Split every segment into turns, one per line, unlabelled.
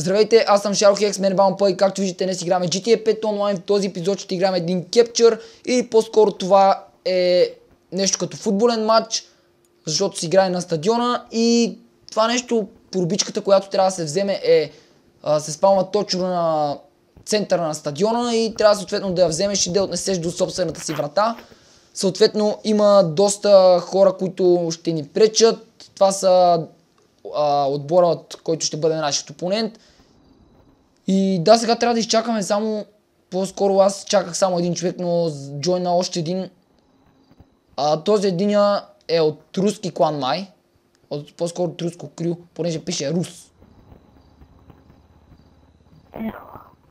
Здравейте, аз съм Шарлхекс, мен Пъй, както виждате днес играме GTA 5 онлайн. В този епизод ще играме един кепчър или по-скоро това е нещо като футболен матч, защото се играе на стадиона и това нещо, порубичката, която трябва да се вземе се спалва точно на центъра на стадиона и трябва съответно да я вземеш и да я отнесеш до собствената си врата. Съответно има доста хора, които ще ни пречат. Това са отборът, който ще бъде нашият опонент. И да, сега трябва да изчакаме само... По-скоро аз чаках само един човек, но джойна още един. Този единия е от руски клан май. По-скоро от руско крю, понеже пише Рус.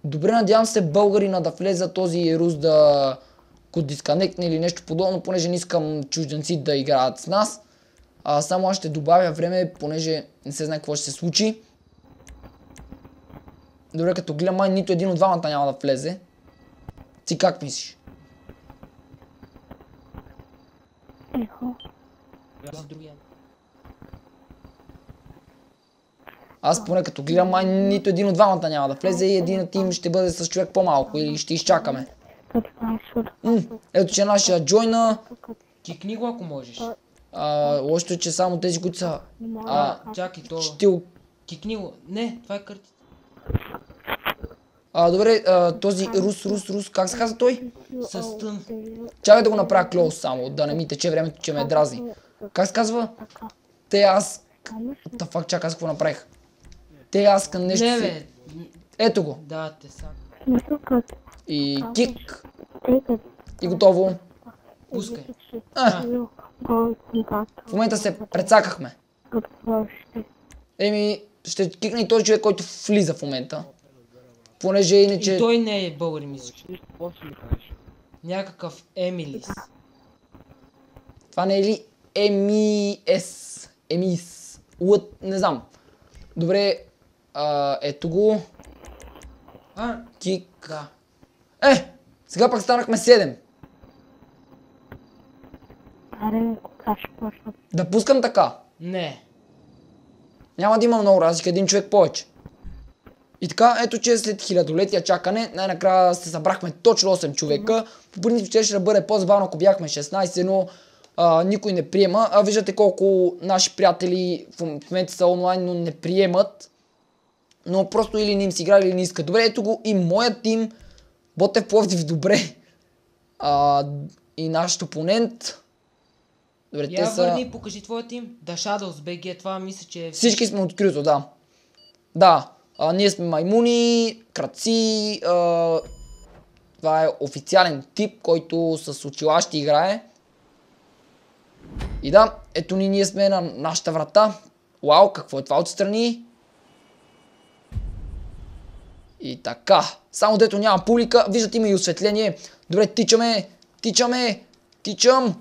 Добре, надявам се българина да влезе този Рус да го дисконектне или нещо подобно, понеже не искам чужденци да играят с нас. Само аз ще добавя време, понеже не се знае какво ще се случи. Добре, като гледам, май нито един от двамата няма да влезе. Ти как мислиш? Аз поне като гледам, май нито един от двамата няма да влезе и един тим ще бъде с човек по-малко или ще изчакаме. Ето че нашия джойна.
Кикни го, ако можеш.
Лошото е, че само тези, които са...
Чакай, то...
Щил...
Кикни го. Не, това е картите.
Добре, този Рус, как се казва той?
С тън.
Чакай да го направя клоус само, да не ми тече времето, че ме дразни. Как се казва? Чакай, аз какво направих? Нещо
Не,
си...
бе.
Ето го.
Да, те са.
И кик. И готово.
Пускай.
В момента се прецакахме. Ще кикне и този човек, който влиза в момента. Понеже иначе...
И той не е българин, мислиш. Някакъв Емилис.
Това не е ли Емис? Не знам. Добре, ето го. Кик.
Да.
Сега пак станахме 7. Да пускам така.
Не.
Няма да има много разлика, един човек повече. И така, ето че след хилядолетия чакане, най-накрая се събрахме точно 8 човека. По принцип ще да бъде по-забавно, ако бяхме 16, но никой не приема. Виждате колко наши приятели в момента са онлайн, но не приемат. Но просто или не им си играли, или не искат. Добре, ето го и моят тим. Ботев Пловдив, добре. И нашият опонент. Добре, те са...
върни и покажи твоя тим. The Shadows BG, това мисля, че...
Всички сме открито, да. Да. Ние сме маймуни, крадци, това е официален тип, който с очила ще играе. И да, ето ние сме на нашата врата. Уау, какво е това отстрани? И така, само дето няма публика, виждате има и осветление. Добре, тичам.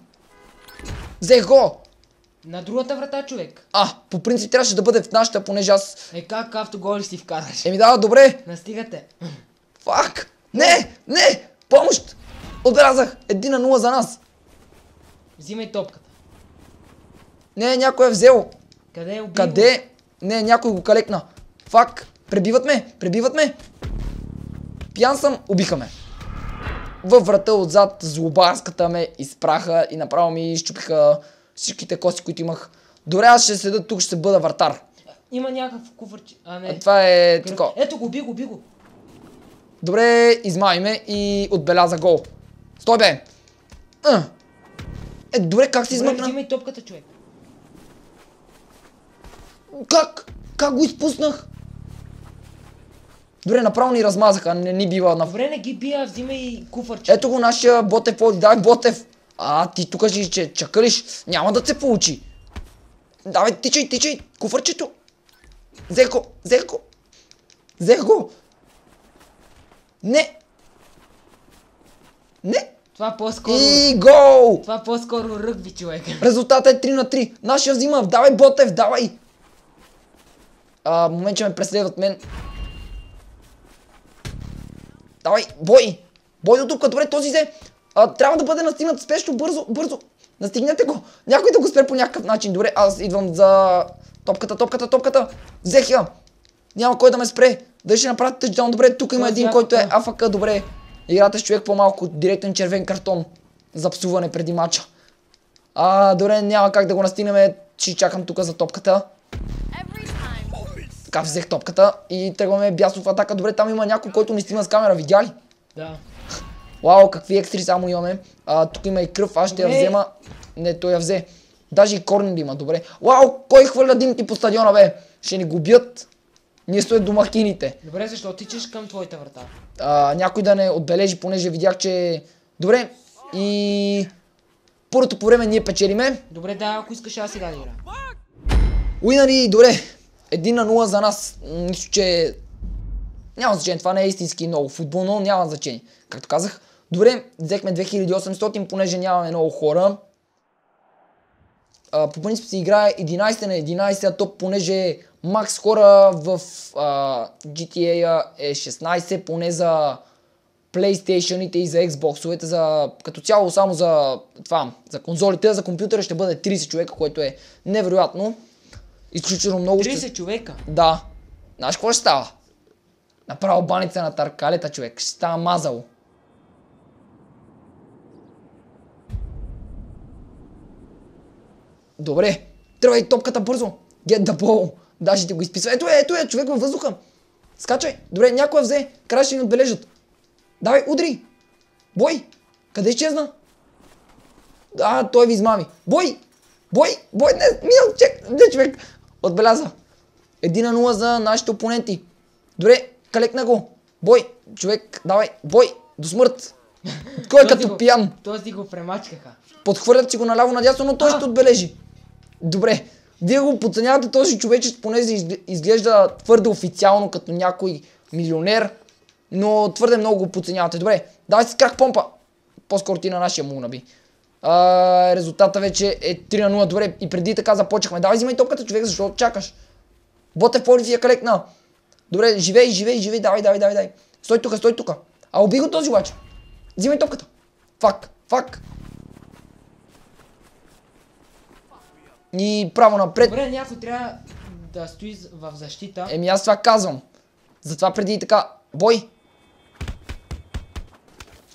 Взех го!
На другата врата, човек.
По принцип трябваше да бъде в нашата, понеже аз...
Как автоголи си вкараш?
Да, добре.
Настигате.
Фак! Не! Помощ! Отбелязах! 1-0 за нас.
Взимай топката.
Не, някой е взел.
Къде е?
Къде? Не, някой го калекна. Фак! Пребиват ме! Пиян съм, убиха ме. Във врата отзад злобарската ме изпраха и направо ми изчупиха всичките кости, които имах. Добре, аз ще седа тук, ще бъда вратар.
Има някакъв куфърче. Не.
Това е такова.
Ето го, би го.
Добре, измай ме и отбеляза гол. Стой бе! Добре, как си измъкна?
Взимай топката, човек.
Как го изпуснах? Добре, направо ни размазаха, не ни бива на...
Добре, не ги бия, взимай куфърче.
Ето го нашия Ботев, дай Ботев. Ти тук ще чакалиш, няма да се получи. Давай, тичай, куфърчето. Взех го. Не.
Това по-скоро...
И гол!
Това по-скоро ръгби, човек.
Резултатът е 3-3. Нашия взима, давай Ботев, давай. Момент, че ме преследват мен. Давай, бой до тук, добре, този взе. Трябва да бъде настигнат спешно, бързо. Настигнете го. Някой да го спре по някакъв начин. Добре, аз идвам за топката. Взех я. Няма кой да ме спре. Дали ще направят тъчдаун? Добре, тук има
Този
един, който е
АФК.
АФК. Добре. Играта с човек по-малко. Директен червен картон. За псуване преди матча. Добре, няма как да го настигнем. Ще чакам тук за топката. Така взех топката и тръгваме бясов атака. Добре, там има някой, който не снима с камера. Видя ли?
Да.
Вау, какви екстри само имаме. Тук има и кръв, аз ще я
Добре.
взема. Не, той я взе. Даже и корнер има, добре. Вау, кой хвърля димки по стадиона, бе? Ще ни го бият. Ние сме домакините.
Добре, защо тичаш към твоята врата?
Някой да не отбележи, понеже видях, че... Добре, и... Първото по време ние печелиме.
Добре, да, ако искаш аз сега да игра.
Уинари, добре. 1-0 за нас. Нищо, че... Няма значение, това не е истински много футбол, но няма значение. Както казах. Добре, взехме 2800, понеже нямаме много хора. По принцип се играе 11 на 11, а то понеже макс хора в GTA е 16, поне за PlayStation-ите и за Xbox-овете, като цяло само за конзолите, за компютъра ще бъде 30 човека, което е невероятно. Изключително много
30 човека?
Да. Знаеш какво ще става? Направо баница на търкалета, човек. Ще става мазало. Добре. Тръгвай топката бързо. Get the ball. Даже ти го изписва. Ето е, човек във въздуха. Скачай. Добре, някой взе. Край ще ни отбележат. Давай, удри. Бой. Къде изчезна? Той ви измами. Бой. Не, минал, не, човек. Отбеляза. 1-0 за нашите опоненти. Добре, калекна го. Бой, човек, давай, бой, до смърт. Кой е като пиян?
Този го премачкаха.
Подхвърлят си го наляво надясно, но той ще отбележи. Добре, вие го подценявате този човечец, понеже изглежда твърде официално като някой милионер, но твърде много го подценявате. Добре, давай си крак помпа. По-скоро ти на нашия му наби. Резултата вече е 3-0. Добре, и преди така започнахме. Давай, взимай топката, човек, защото чакаш. Ботев Полив я калекна. Добре, живей, давай. Стой тука. Уби го този обаче. Взимай топката. Фак. И право напред.
Добре, някой трябва да стои в защита.
Аз това казвам. Затова преди така. Бой.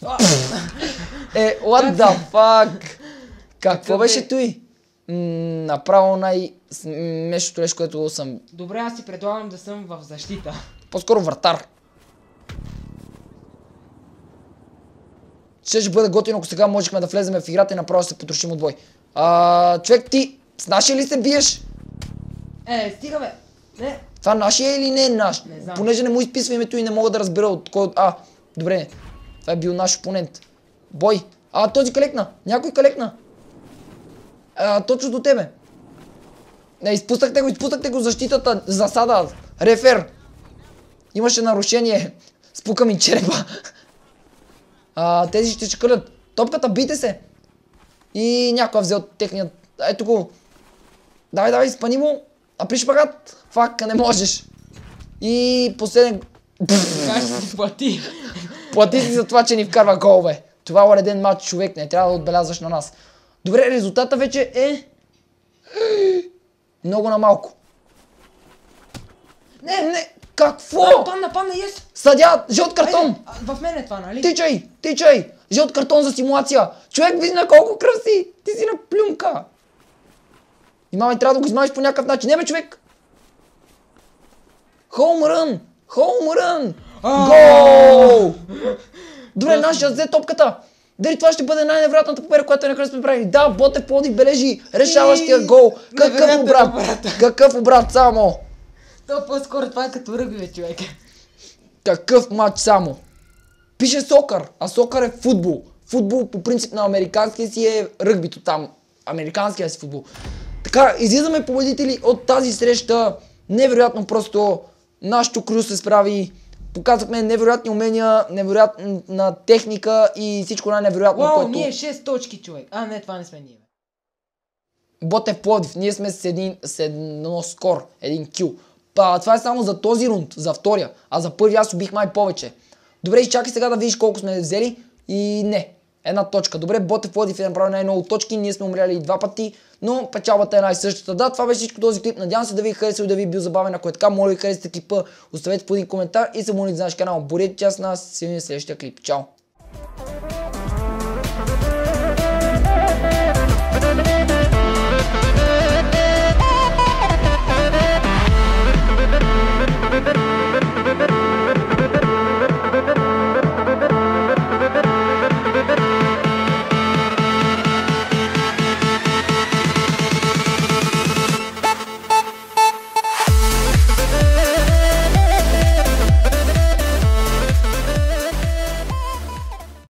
What the fuck? Какво беше той? Направо най-смешното нещо, което съм...
Добре, аз си предлагам да съм в защита.
По-скоро вратар. Ще бъде готино, ако сега можехме да влеземе в играта и направо да се потрошим от бой. Човек, ти с нашия ли се биеш?
Стига бе! Не!
Това нашия или не е наш?
Не знам.
Понеже не му изписва името и не мога да разбера от кой... Добре. Това е бил наш опонент. Бой. Този калекна. Някой калекна. Точно до тебе. Не, изпуснахте го защитата. Засада. Рефер. Имаше нарушение. Спука ми черепа. Тези ще чекълят. Топката, бийте се. И някой взел техният... Ето го. Давай, спани му. При шпагат. Фак, не можеш. И последен...
Така ще си плати.
Плати си за това, че ни вкарва голове. Това е уреден матч, човек. Не трябва да отбелязваш на нас. Добре, резултата вече е... Много на малко. Не. Какво?
Падна, yes!
Съдя, жълт картон.
В мен е това, нали?
Тичай. Жълт картон за симулация. Човек, виж на колко кръв си. Ти си на плюмка. И мама, трябва да го измамиш по някакъв начин. Не бе, човек. Хоумрън. Гол! Добре, нашия взе топката. Дали това ще бъде най-невероятната победа, която не сме правили? Да, Ботев Пловдив бележи решаващия гол. Какъв обрат само.
То по-скоро това е като ръгби, бе, човек.
Какъв матч само. Пише сокър, а сокър е футбол. Футбол по принцип на американския си е ръгбито там. Американския си футбол. Така, излизаме победители от тази среща. Невероятно просто. Нашото крю се справи. Показахме невероятни умения, невероятна техника и всичко най-невероятно,
Вау,
което...
ние 6 точки, човек. Не, това не сме ние.
Ботев Пловдив, ние сме с едно скор, един кил. Това е само за този рунд, за втория. А за първи аз убих май повече. Добре, изчакай сега да видиш колко сме взели. И не, една точка. Добре, Ботев Пловдив е направил най-много точки, ние сме умряли 2 пъти. но печалбата е една и същата. Да, това беше всичко този клип. Надявам се да ви е харесал и да ви е бил забавен. Ако е така, моля ви харесате клипа, оставете по един коментар и се молите за наш канал. Борете част с нас, се видим в следващия клип. Чао!